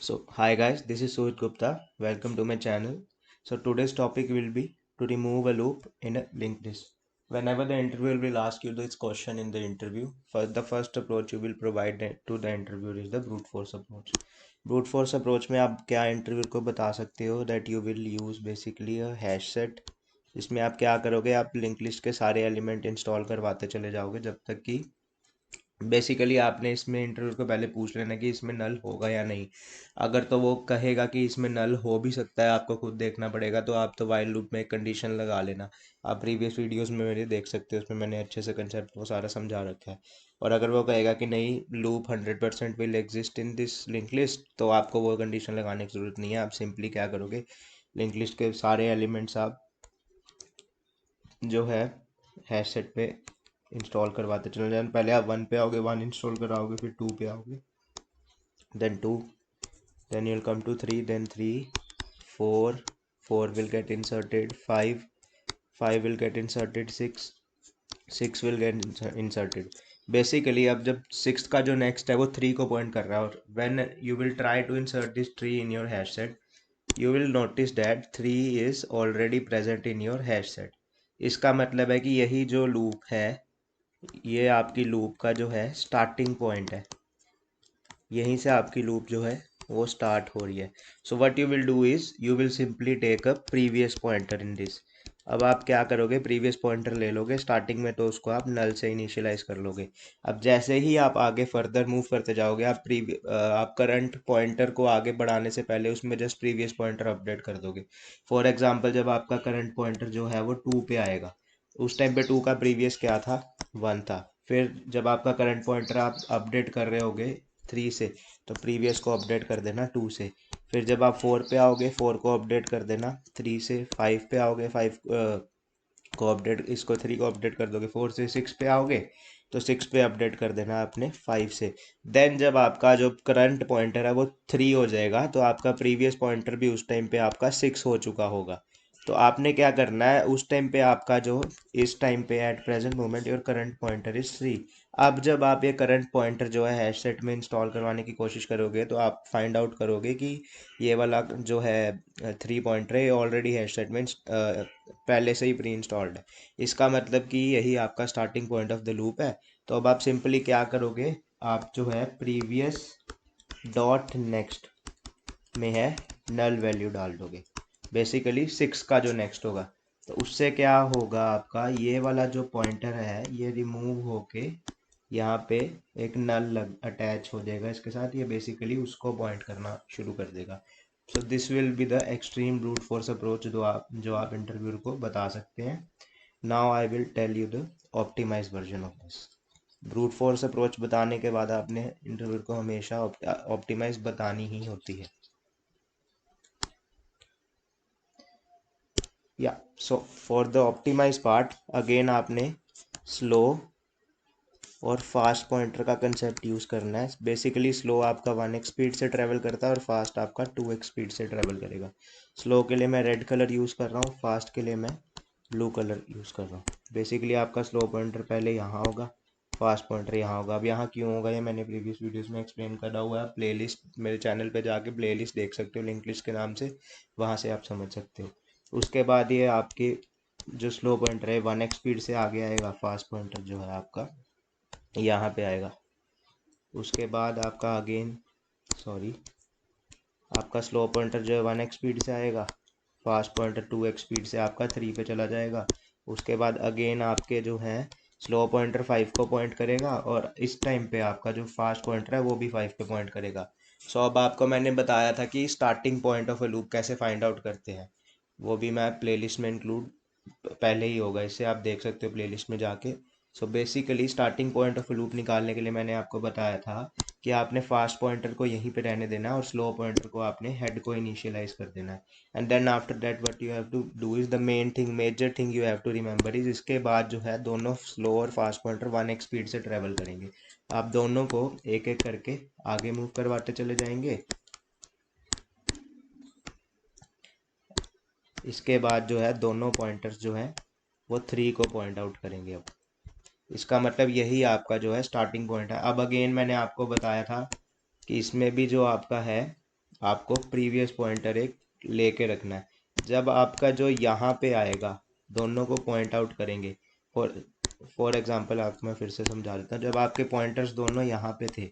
So, hi guys, this is Suhit Gupta. Welcome to my channel. So, today's topic will be to remove a loop in a linked list. Whenever the interviewer will ask you this question in the interview, the first approach you will provide to the interviewer is the brute force approach. Brute force approach में आप क्या interviewer को बता सकते हो that you will use basically a hash set. इसमें आप क्या करोगे, आप लिंक लिस्ट के सारे एलिमेंट इंस्टॉल करवाते चले जाओगे जब तक कि बेसिकली आपने इसमें इंटरव्यू को पहले पूछ लेना कि इसमें नल होगा या नहीं। अगर तो वो कहेगा कि इसमें नल हो भी सकता है, आपको खुद देखना पड़ेगा, तो आप तो वाइल लूप में एक कंडीशन लगा लेना। आप प्रीवियस वीडियोस में मेरे देख सकते हो, उसमें मैंने अच्छे से कंसेप्ट को सारा समझा रखा है। और अगर वो कहेगा कि नहीं, loop 100% will exist in this link list, तो आपको वो कंडीशन लगाने की ज़रूरत नहीं है। आप सिंपली क्या करोगे, लिंक लिस्ट के सारे एलिमेंट्स आप जो है हैश सेट पे इंस्टॉल करवाते चले जाए। पहले आप 1 पे आओगे, 1 इंस्टॉल कराओगे, फिर 2 पे आओगे, then 2, then you'll come to 3, then 3, 4, 4 will get inserted, 5, 5 will get inserted, 6, 6 will get inserted. Basically अब जब सिक्स का जो नेक्स्ट है वो 3 को पॉइंट कर रहा है, और when you will try to insert this 3 in your hash set, you will notice that 3 is already present in your hash set. इसका मतलब है कि यही जो लूप है, ये आपकी लूप का जो है स्टार्टिंग पॉइंट है। यहीं से आपकी लूप जो है वो स्टार्ट हो रही है। So what you will do is you will simply take a previous pointer in this. अब आप क्या करोगे, प्रीवियस पॉइंटर ले लोगे स्टार्टिंग में, तो उसको आप नल से इनिशियलाइज कर लोगे। अब जैसे ही आप आगे फर्दर मूव करते जाओगे, आप करंट पॉइंटर को आगे बढ़ाने से पहले उसमें जस्ट प्रीवियस पॉइंटर अपडेट कर दोगे। फॉर एग्जाम्पल, जब आपका करंट पॉइंटर जो है वो 2 पे आएगा, उस टाइम पे 2 का प्रीवियस क्या था, 1 था। फिर जब आपका करंट पॉइंटर आप अपडेट कर रहे होगे 3 से, तो प्रीवियस को अपडेट कर देना 2 से। फिर जब आप 4 पे आओगे, 4 को अपडेट कर देना 3 से। 5 पे आओगे, 5 को अपडेट, इसको 3 को अपडेट कर दोगे। 4 से 6 पे आओगे, तो 6 पे अपडेट कर देना आपने 5 से। देन जब आपका जो करंट पॉइंटर है वो 3 हो जाएगा, तो आपका प्रीवियस पॉइंटर भी उस टाइम पे आपका 6 हो चुका होगा। तो आपने क्या करना है, उस टाइम पे आपका जो, इस टाइम पे at present moment your current pointer is 3। अब जब आप ये करंट पॉइंटर जो है हैश सेट में इंस्टॉल करवाने की कोशिश करोगे, तो आप फाइंड आउट करोगे कि ये वाला जो है 3 पॉइंटर है, ये ऑलरेडी हैश सेट में पहले से ही प्री इंस्टॉल्ड है। इसका मतलब कि यही आपका starting point of the loop है। तो अब आप सिंपली क्या करोगे, आप जो है प्रीवियस डॉट नेक्स्ट में है नल वैल्यू डाल दोगे, बेसिकली 6 का जो नेक्स्ट होगा। तो उससे क्या होगा, आपका ये वाला जो पॉइंटर है ये रिमूव होके यहाँ पे एक नल लग अटैच हो जाएगा इसके साथ। ये बेसिकली उसको पॉइंट करना शुरू कर देगा। So this will be the extreme brute force approach जो आप इंटरव्यूअर को बता सकते हैं। Now I will tell you the optimize version of this. Brute force approach बताने के बाद आपने इंटरव्यूअर को हमेशा ऑप्टिमाइज बतानी ही होती है। या so for the optimize part, again आपने स्लो और फास्ट पॉइंटर का कंसेप्ट यूज़ करना है। बेसिकली स्लो आपका 1x स्पीड से ट्रैवल करता है, और फास्ट आपका 2x स्पीड से ट्रैवल करेगा। स्लो के लिए मैं रेड कलर यूज़ कर रहा हूँ, फास्ट के लिए मैं ब्लू कलर यूज़ कर रहा हूँ। बेसिकली आपका स्लो पॉइंटर पहले यहाँ होगा, फास्ट पॉइंटर यहाँ होगा। अब यहाँ क्यों होगा, ये मैंने प्रीवियस वीडियोस में एक्सप्लेन करा हुआ है। आप प्लेलिस्ट मेरे चैनल पे जाके प्लेलिस्ट देख सकते हो, लिंक लिस्ट के नाम से, वहाँ से आप समझ सकते हो। उसके बाद ये आपके जो स्लो पॉइंटर है 1x स्पीड से आगे आएगा, फास्ट पॉइंटर जो है आपका यहाँ पे आएगा। उसके बाद आपका अगेन सॉरी आपका स्लो पॉइंटर जो है 1x स्पीड से आएगा, फास्ट पॉइंटर 2x स्पीड से आपका 3 पे चला जाएगा। उसके बाद अगेन आपके जो है स्लो पॉइंटर 5 को पॉइंट करेगा, और इस टाइम पे आपका जो फास्ट पॉइंटर है वो भी 5 पे पॉइंट करेगा। सो अब आपको मैंने बताया था कि starting point of A loop कैसे फाइंड आउट करते हैं, वो भी मैं प्लेलिस्ट में इंक्लूड पहले ही होगा, इससे आप देख सकते हो प्लेलिस्ट में जाके। So basically starting point of loop निकालने के लिए मैंने आपको बताया था कि आपने फास्ट पॉइंटर को यहीं पे रहने देना है, और स्लो पॉइंटर को आपने हेड को इनिशियलाइज कर देना है। And then after that what you have to do is the main thing, major thing you have to remember is, इसके बाद जो है दोनों स्लो और फास्ट पॉइंटर 1x स्पीड से ट्रेवल करेंगे। आप दोनों को एक एक करके आगे मूव करवाते चले जाएंगे। इसके बाद जो है दोनों पॉइंटर्स जो है वो 3 को पॉइंट आउट करेंगे। अब इसका मतलब यही आपका जो है स्टार्टिंग पॉइंट है। अब अगेन मैंने आपको बताया था कि इसमें भी जो आपका है आपको प्रीवियस पॉइंटर एक लेके रखना है। जब आपका जो यहाँ पे आएगा, दोनों को पॉइंट आउट करेंगे। फॉर एग्जांपल आप, मैं फिर से समझा देता हूँ। जब आपके पॉइंटर्स दोनों यहाँ पे थे,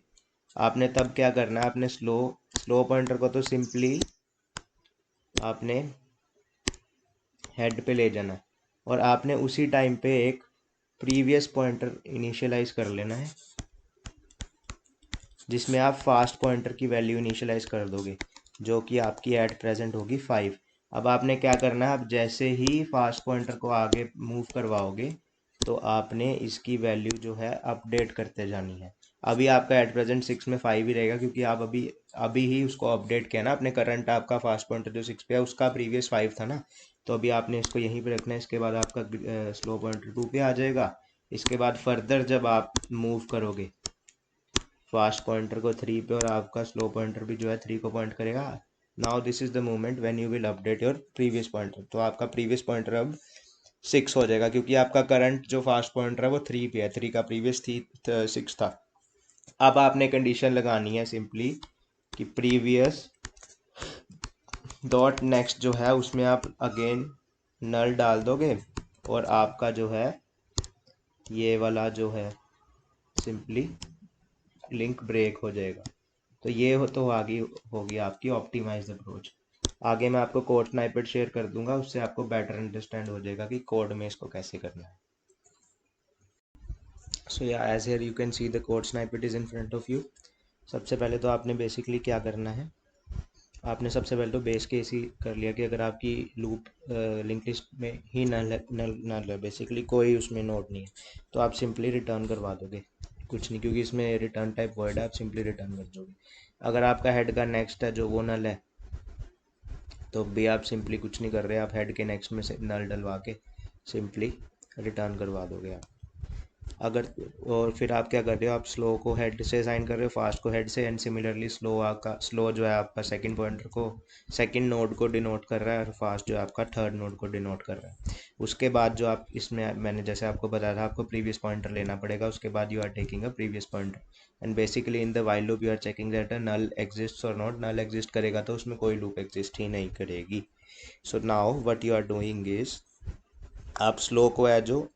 आपने तब क्या करना है, आपने स्लो पॉइंटर को तो सिंपली आपने हेड पे ले जाना है, और आपने उसी टाइम पे एक प्रीवियस पॉइंटर इनिशियलाइज कर लेना है, जिसमें आप फास्ट पॉइंटर की वैल्यू इनिशियलाइज कर दोगे, जो कि आपकी एट प्रेजेंट होगी 5। अब आपने क्या करना है, अब जैसे ही फास्ट पॉइंटर को आगे मूव करवाओगे, तो आपने इसकी वैल्यू जो है अपडेट करते जानी है। अभी आपका एट प्रेजेंट 6 में 5 ही रहेगा, क्योंकि आप अभी अभी ही उसको अपडेट किया ना अपने। करंट आपका फास्ट पॉइंटर जो 6 पे है, उसका प्रीवियस 5 था ना, तो अभी आपने इसको यहीं पे रखना है। इसके बाद आपका स्लो पॉइंटर 2 पे आ जाएगा। इसके बाद फर्दर जब आप मूव करोगे फास्ट पॉइंटर को 3 पे, और आपका स्लो पॉइंटर भी जो है 3 को पॉइंट करेगा, now this is the moment when you will update your previous pointer. तो आपका प्रीवियस पॉइंटर अब 6 हो जाएगा, क्योंकि आपका करंट जो फास्ट पॉइंटर है वो 3 पे है, 3 का प्रीवियस थी 6 था। अब आपने कंडीशन लगानी है सिंपली कि प्रीवियस डॉट नेक्स्ट जो है उसमें आप अगेन नल डाल दोगे, और आपका जो है ये वाला जो है सिंपली लिंक ब्रेक हो जाएगा। तो ये तो आगे होगी आपकी ऑप्टिमाइज्ड अप्रोच। आगे मैं आपको कोड स्नाइपेट शेयर कर दूंगा, उससे आपको बेटर अंडरस्टैंड हो जाएगा कि कोड में इसको कैसे करना है। सो या as here you can see the code snippet is in front of you. सबसे पहले तो आपने बेसिकली क्या करना है, आपने सबसे पहले तो बेस केस ही कर लिया कि अगर आपकी लूप लिंक लिस्ट में ही नल है, बेसिकली कोई उसमें नोड नहीं है, तो आप सिंपली रिटर्न करवा दोगे, कुछ नहीं, क्योंकि इसमें रिटर्न टाइप वर्ड है, आप सिंपली रिटर्न कर दोगे। अगर आपका हेड का नेक्स्ट है जो वो नल है, तो भी आप सिंपली कुछ नहीं कर रहे, आप हेड के नेक्स्ट में से नल डलवा के सिंपली रिटर्न करवा दोगे आप। अगर और फिर आप क्या कर रहे हो, आप स्लो को हेड से असाइन कर रहे हो, फास्ट को हेड से, एंड सिमिलरली स्लो जो है आपका सेकंड पॉइंटर को, सेकंड नोड को डिनोट कर रहा है, और फास्ट जो है आपका थर्ड नोड को डिनोट कर रहा है। उसके बाद जो आप इसमें, मैंने जैसे आपको बताया था, आपको प्रीवियस पॉइंटर लेना पड़ेगा। उसके बाद you are taking a previous pointer, and basically in the while loop you are checking that a null exist और नॉट। नल एग्जिस्ट करेगा तो उसमें कोई लूप एग्जिस्ट ही नहीं करेगी। So now what you are doing is, आप slow को है जो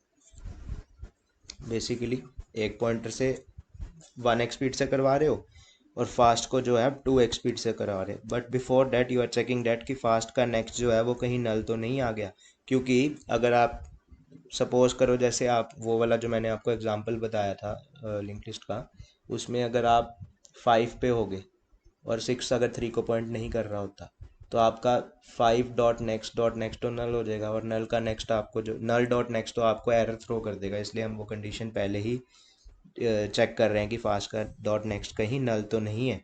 बेसिकली एक पॉइंटर से 1x स्पीड से करवा रहे हो, और फास्ट को जो है आप 2x स्पीड से करवा रहे हो। But before that you are checking that कि फास्ट का नेक्स्ट जो है वो कहीं नल तो नहीं आ गया। क्योंकि अगर आप सपोज करो, जैसे आप वो वाला जो मैंने आपको एग्जांपल बताया था लिंक लिस्ट का, उसमें अगर आप 5 पे हो गए और 6 अगर 3 को पॉइंट नहीं कर रहा होता, तो आपका 5 डॉट नेक्स्ट तो नल हो जाएगा, और नल का नेक्स्ट आपको जो नल डॉट नेक्स्ट तो आपको एरर थ्रो कर देगा। इसलिए हम वो कंडीशन पहले ही चेक कर रहे हैं कि फास्ट का डॉट नेक्स्ट कहीं नल तो नहीं है।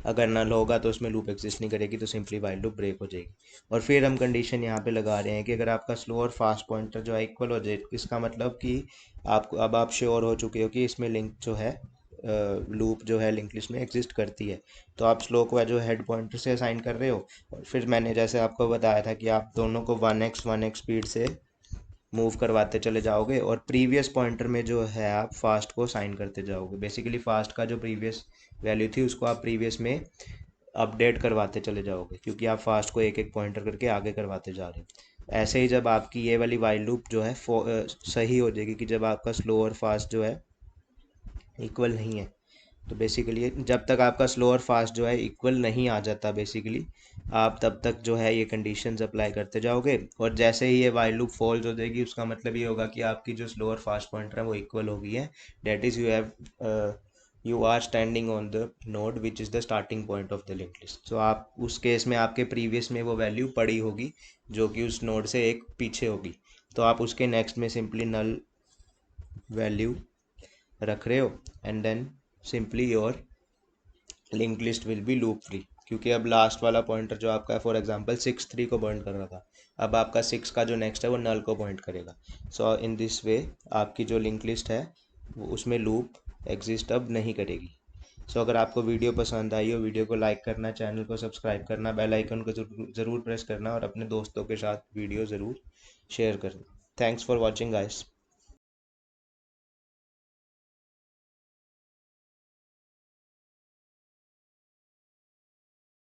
अगर नल होगा तो उसमें लूप एग्जिस्ट नहीं करेगी, तो सिंपली वाइल लूप ब्रेक हो जाएगी। और फिर हम कंडीशन यहाँ पे लगा रहे हैं कि अगर आपका स्लो और फास्ट पॉइंटर जो है इक्वल हो जाए, इसका मतलब कि आपको अब आप श्योर हो चुके हो कि इसमें लिंक जो है लूप जो है लिंक लिस्ट में एग्जिस्ट करती है, तो आप स्लो को जो हेड पॉइंटर से असाइन कर रहे हो। और फिर मैंने जैसे आपको बताया था कि आप दोनों को 1x स्पीड से मूव करवाते चले जाओगे, और प्रीवियस पॉइंटर में जो है आप फास्ट को साइन करते जाओगे। बेसिकली फास्ट का जो प्रीवियस वैल्यू थी उसको आप प्रीवियस में अपडेट करवाते चले जाओगे, क्योंकि आप फास्ट को एक एक पॉइंटर करके आगे करवाते जा रहे हो। ऐसे ही जब आपकी ये वाली वाइल लूप जो है सही हो जाएगी, कि जब आपका स्लो और फास्ट जो है इक्वल नहीं है, तो बेसिकली जब तक आपका स्लो और फास्ट जो है इक्वल नहीं आ जाता, बेसिकली आप तब तक जो है ये कंडीशंस अप्लाई करते जाओगे। और जैसे ही ये वाइल लूप फॉल्स हो जाएगी, उसका मतलब ये होगा कि आपकी जो स्लो और फास्ट पॉइंटर है वो इक्वल हो गई है। That is you are standing on the node which is the starting point of the linked list. So आप उस केस में आपके प्रीवियस में वो वैल्यू पड़ी होगी, जो कि उस नोड से एक पीछे होगी, तो आप उसके नेक्स्ट में सिंपली नल वैल्यू रख रहे हो, and then simply your link list will be loop free. क्योंकि अब लास्ट वाला पॉइंटर जो आपका है, फॉर एग्जांपल 6 3 को पॉइंट कर रहा था, अब आपका 6 का जो नेक्स्ट है वो नल को पॉइंट करेगा। सो इन दिस वे आपकी जो लिंक लिस्ट है वो उसमें लूप एग्जिस्ट अब नहीं करेगी। सो अगर आपको वीडियो पसंद आई हो, वीडियो को लाइक करना, चैनल को सब्सक्राइब करना, बेल आइकन को ज़रूर प्रेस करना, और अपने दोस्तों के साथ वीडियो ज़रूर शेयर करना। Thanks for watching guys.